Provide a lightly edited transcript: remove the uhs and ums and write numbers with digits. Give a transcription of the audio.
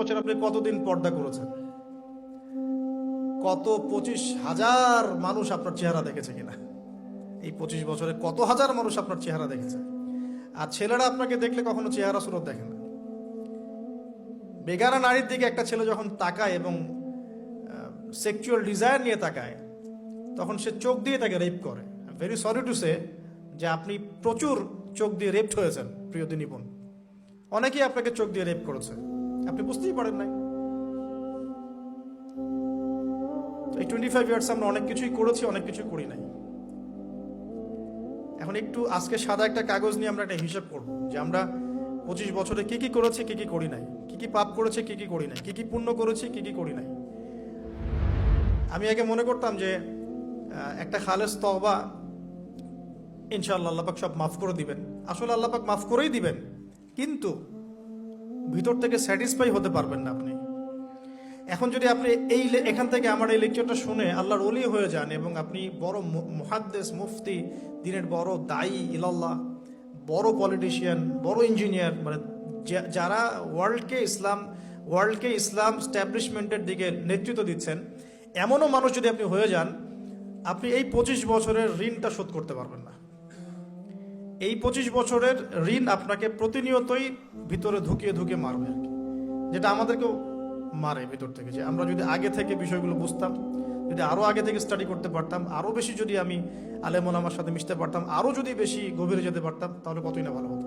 বছর আপনি কতদিন পর্দা করেছেন? কত 25,000 মানুষ আপনার চেহারা দেখেছে কিনা? এই 25 বছরে কত হাজার মানুষ আপনার চেহারা দেখেছে? আর ছেলেরা আপনাকে দেখলে কখনো চেহারা সুরত দেখে না। বেগানা নারীর দিকে একটা ছেলে যখন তাকায় এবং সেক্সুয়াল ডিজায়ার নিয়ে তাকায়, তখন সে চোখ দিয়ে তাকে রেপ করে। ভেরি সরি টু সে যে আপনি প্রচুর চোখ দিয়ে রেপড হয়েছেন প্রিয় দিনীপন। অনেকেই আপনাকে চোখ দিয়ে রেপ করেছে, আপনি বুঝতেই পারেন নাই। এই 25 ইয়ার্স আমরা অনেক কিছুই করেছি, অনেক কিছু করি নাই। এখন একটু আজকে সাদা একটা কাগজ নিয়ে আমরা একটা হিসাব করব যে আমরা 25 বছরে কি কি করেছি, কি কি করি নাই, কি কি পাপ করেছি, কি কি করি নাই, কি কি পুণ্য করেছি, কি কি করি নাই। আমি আগে মনে করতাম যে একটা খালেস তওবা ইনশাআল্লাহ আল্লাহ পাক সব মাফ করে দিবেন। আসলে আল্লাহ পাক মাফ করেই দিবেন, কিন্তু ভিতর থেকে স্যাটিসফাই হতে পারবেন না আপনি। এখন যদি আপনি এখান থেকে আমার এই লেকচারটা শুনে আল্লাহর ওলি হয়ে যান এবং আপনি বড় মুহাদ্দিস, মুফতি, দিনের বড় দায়ী ইলাল্লাহ, বড় পলিটিশিয়ান, বড় ইঞ্জিনিয়ার, মানে যারা ওয়ার্ল্ডকে ইসলাম স্ট্যাবলিশমেন্টের দিকে নেতৃত্ব দিচ্ছেন, এমনও মানুষ যদি আপনি হয়ে যান, আপনি এই 25 বছরের ঋণটা শোধ করতে পারবেন না। এই 25 বছরের ঋণ আপনাকে প্রতিনিয়তই ভিতরে ঢুকিয়ে ঢুকিয়ে মারবে আর কি, যেটা আমাদেরকেও মারে ভিতর থেকে। যে আমরা যদি আগে থেকে বিষয়গুলো বুঝতাম, যদি আরো আগে থেকে স্টাডি করতে পারতাম, আরো বেশি যদি আমি আলেম ওলামার সাথে মিশতে পারতাম, আরো যদি বেশি গভীরে যেতে পারতাম, তাহলে কতই না ভালো হতো।